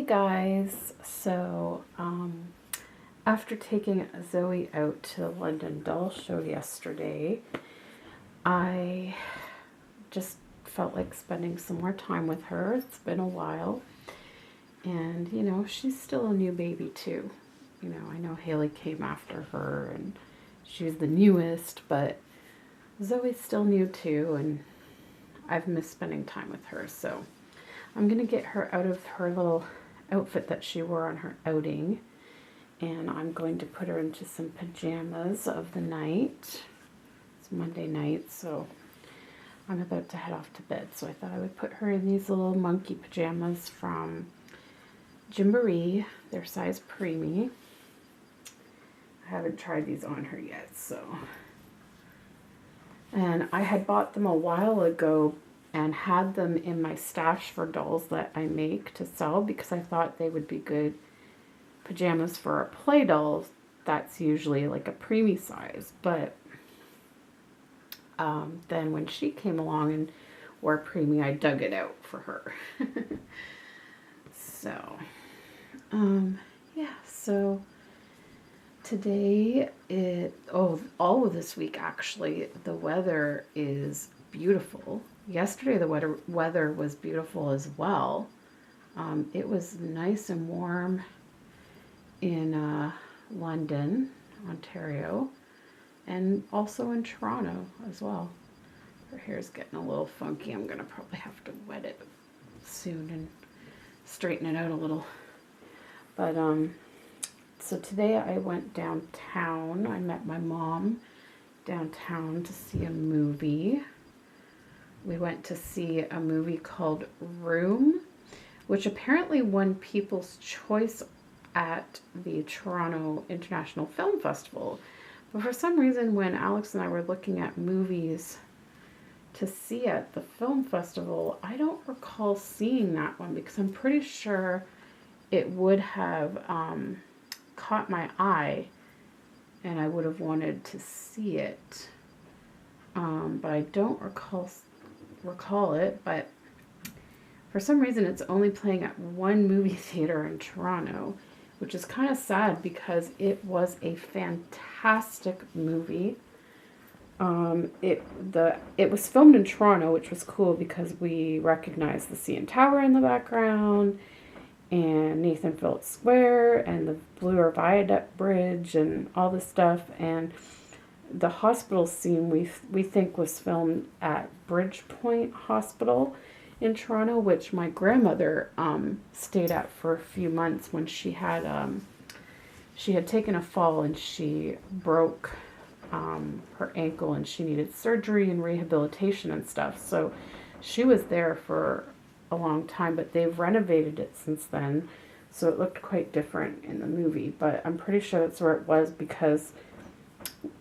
Guys, so after taking Zoey out to the London Doll Show yesterday, I just felt like spending some more time with her. It's been a while, and you know, she's still a new baby too. You know, I know Haley came after her and she's the newest, but Zoey's still new too, and I've missed spending time with her. So I'm gonna get her out of her little outfit that she wore on her outing, and I'm going to put her into some pajamas of the night. It's Monday night, so I'm about to head off to bed, so I thought I would put her in these little monkey pajamas from Gymboree. They're size preemie. I haven't tried these on her yet, so. And I had bought them a while ago and had them in my stash for dolls that I make to sell because I thought they would be good pajamas for a play doll. That's usually like a preemie size, but then when she came along and wore preemie, I dug it out for her. So, yeah, so today, all of this week actually, the weather is beautiful. Yesterday the weather was beautiful as well. It was nice and warm in London, Ontario, and also in Toronto as well. Her hair's getting a little funky. I'm gonna probably have to wet it soon and straighten it out a little. But so today I went downtown. I met my mom downtown to see a movie. We went to see a movie called Room, which apparently won People's Choice at the Toronto International Film Festival. But for some reason, when Alex and I were looking at movies to see at the film festival, I don't recall seeing that one because I'm pretty sure it would have caught my eye and I would have wanted to see it. But I don't recall it, but for some reason it's only playing at one movie theater in Toronto, which is kind of sad because it was a fantastic movie. It was filmed in Toronto, which was cool because we recognized the CN Tower in the background and Nathan Phillips Square and the Bloor Viaduct Bridge and all this stuff. And the hospital scene we think was filmed at Bridgepoint Hospital in Toronto, which my grandmother stayed at for a few months when she had taken a fall and she broke her ankle and she needed surgery and rehabilitation and stuff. So she was there for a long time, but they've renovated it since then, so it looked quite different in the movie. But I'm pretty sure that's where it was because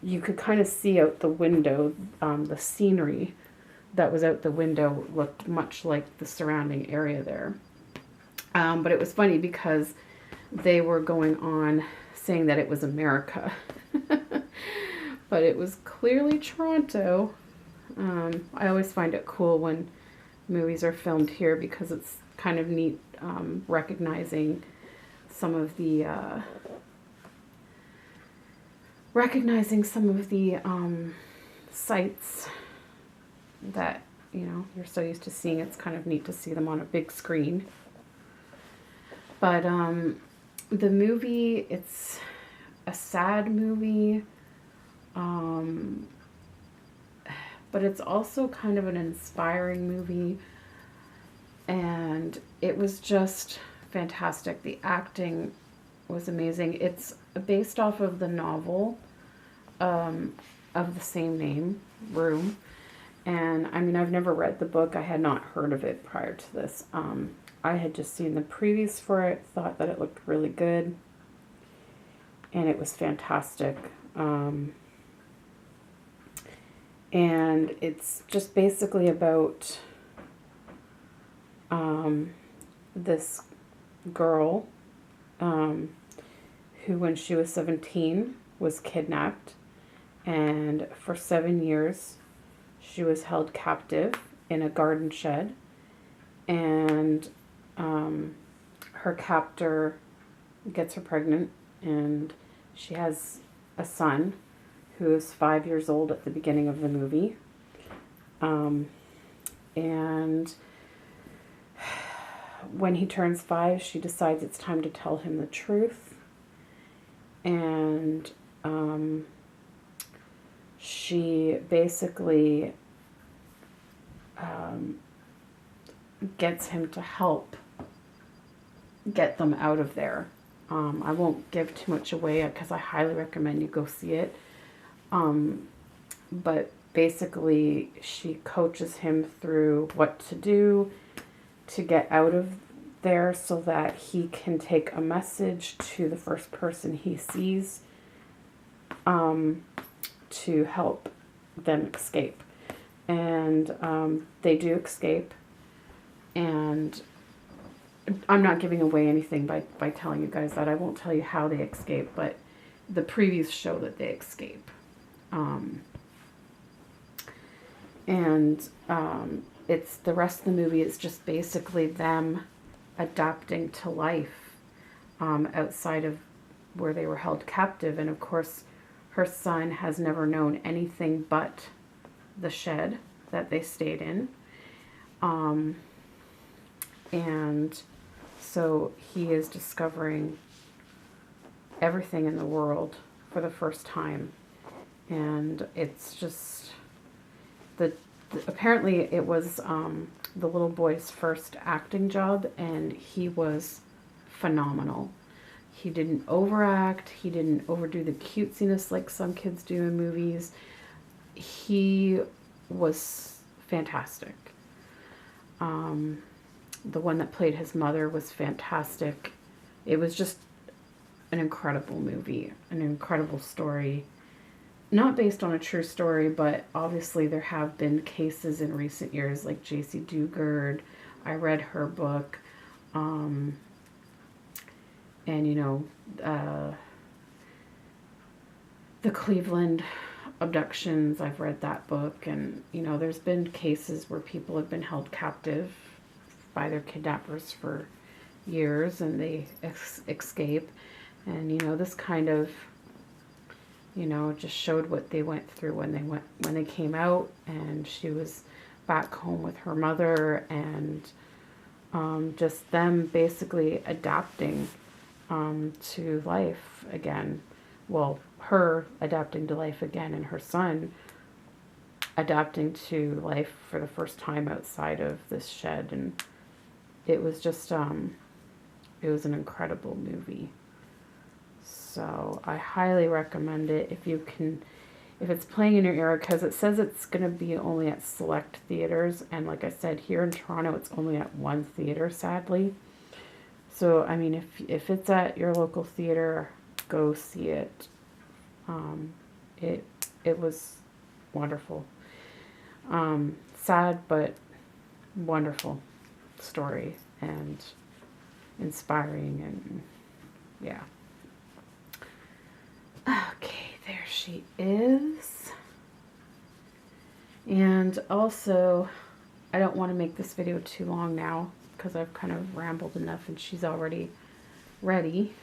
you could kind of see out the window. The scenery that was out the window looked much like the surrounding area there. But it was funny because they were going on saying that it was America. But it was clearly Toronto. I always find it cool when movies are filmed here because it's kind of neat recognizing some of the sites that, you know, you're so used to seeing. It's kind of neat to see them on a big screen. But the movie, it's a sad movie. But it's also kind of an inspiring movie, and it was just fantastic. The acting was amazing. It's based off of the novel of the same name, Room, and I mean, I've never read the book. I had not heard of it prior to this. I had just seen the previews for it, thought that it looked really good, and it was fantastic. And it's just basically about this girl who, when she was 17, was kidnapped, and for 7 years she was held captive in a garden shed, and her captor gets her pregnant, and she has a son who is 5 years old at the beginning of the movie. And when he turns 5, she decides it's time to tell him the truth. And she basically gets him to help get them out of there. I won't give too much away because I highly recommend you go see it. But basically, she coaches him through what to do to get out of there so that he can take a message to the first person he sees to help them escape. And they do escape. And I'm not giving away anything by telling you guys that. I won't tell you how they escape, but the previews show that they escape. It's the rest of the movie is just basically them adapting to life outside of where they were held captive. And of course, her son has never known anything but the shed that they stayed in. And so he is discovering everything in the world for the first time. And it's just, apparently it was the little boy's first acting job, and he was phenomenal. He didn't overact. He didn't overdo the cutesiness like some kids do in movies. He was fantastic. The one that played his mother was fantastic. It was just an incredible movie, an incredible story. Not based on a true story, but obviously there have been cases in recent years like J.C. Dugard. I read her book. And, you know, the Cleveland abductions, I've read that book. And, you know, there's been cases where people have been held captive by their kidnappers for years and they escape. And, you know, this kind of, you know, just showed what they went through when they came out, and she was back home with her mother, and just them basically adapting to life again. Well, her adapting to life again, and her son adapting to life for the first time outside of this shed. And it was just it was an incredible movie. So I highly recommend it if you can, if it's playing in your area, because it says it's going to be only at select theaters. And like I said, here in Toronto, it's only at one theater, sadly. So, I mean, if it's at your local theater, go see it. It was wonderful. Sad, but wonderful story and inspiring, and yeah. Okay, there she is. And also, I don't want to make this video too long now because I've kind of rambled enough and she's already ready.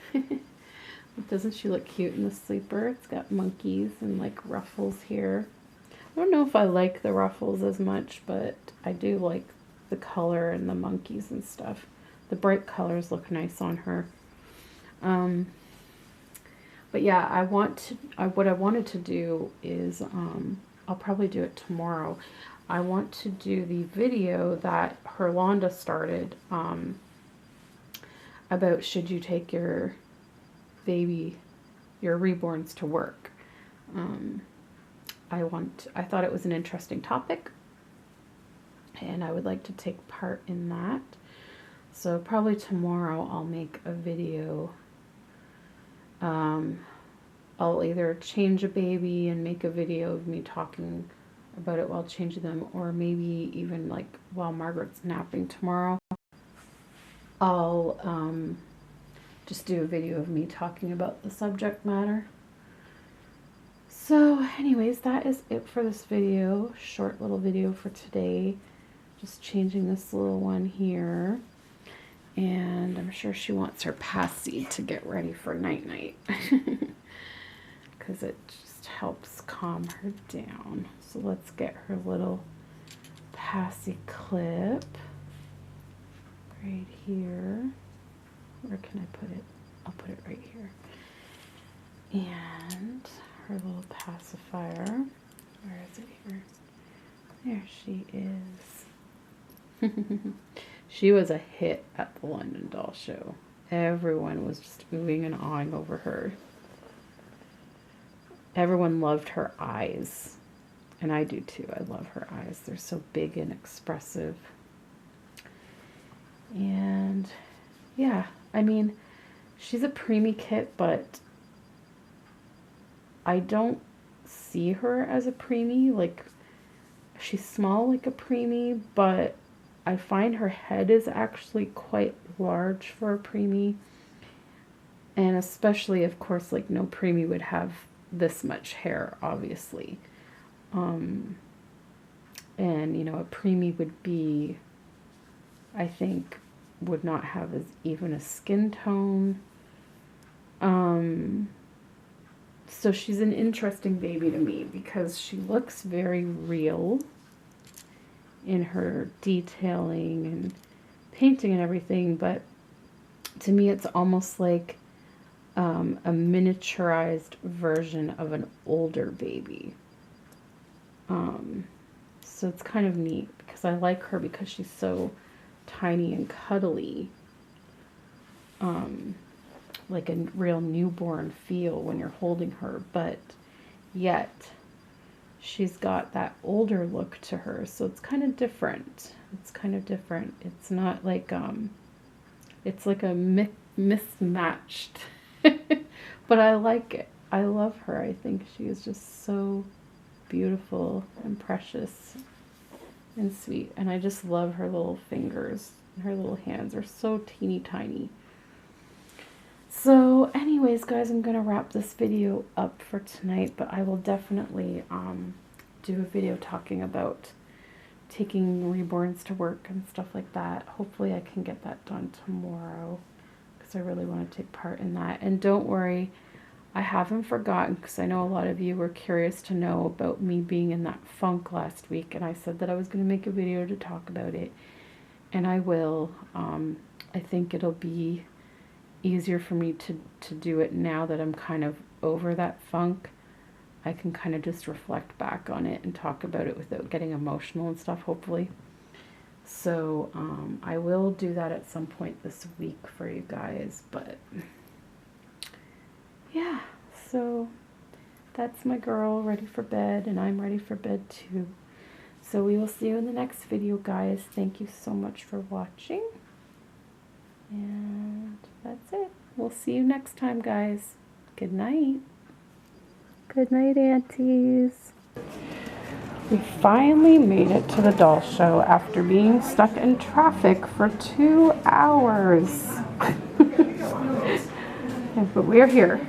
Doesn't she look cute in the sleeper? It's got monkeys and like ruffles here. I don't know if I like the ruffles as much, but I do like the color and the monkeys and stuff. The bright colors look nice on her. But yeah, what I wanted to do is, I'll probably do it tomorrow. I want to do the video that Herlonda started, about should you take your baby, your reborns to work. I thought it was an interesting topic, and I would like to take part in that. So probably tomorrow I'll make a video. I'll either change a baby and make a video of me talking about it while changing them, or maybe even like while Margaret's napping tomorrow, I'll just do a video of me talking about the subject matter. So anyways, that is it for this video. Short little video for today. Just changing this little one here. And I'm I'm sure she wants her passy to get ready for night-night. Because it just helps calm her down. So let's get her little passy clip right here. Where can I put it? I'll put it right here. And her little pacifier. Where is it here? There she is. She was a hit at the London Doll Show. Everyone was just oohing and awing over her. Everyone loved her eyes. And I do too. I love her eyes. They're so big and expressive. And yeah, I mean, she's a preemie kit, but I don't see her as a preemie. Like, she's small like a preemie, but I find her head is actually quite large for a preemie. And especially, of course, like no preemie would have this much hair, obviously. And, you know, a preemie would be, I think, would not have as even a skin tone. So she's an interesting baby to me because she looks very real in her detailing and painting and everything, but to me it's almost like a miniaturized version of an older baby. So it's kind of neat because I like her because she's so tiny and cuddly. Like a real newborn feel when you're holding her, but yet she's got that older look to her, so it's kind of different. It's kind of different. It's not like, it's like a mismatched, but I like it. I love her. I think she is just so beautiful and precious and sweet, and I just love her little fingers. Her little hands are so teeny tiny. So anyways, guys, I'm going to wrap this video up for tonight, but I will definitely do a video talking about taking reborns to work and stuff like that. Hopefully I can get that done tomorrow because I really want to take part in that. And don't worry, I haven't forgotten, because I know a lot of you were curious to know about me being in that funk last week, and I said that I was going to make a video to talk about it, and I will. I think it'll be easier for me to do it now that I'm kind of over that funk. I can kind of just reflect back on it and talk about it without getting emotional and stuff, hopefully. So I will do that at some point this week for you guys, but yeah, so that's my girl ready for bed, and I'm ready for bed too. So we will see you in the next video, guys. Thank you so much for watching. And that's it. We'll see you next time, guys. Good night. Good night, aunties. We finally made it to the doll show after being stuck in traffic for 2 hours. But we're here.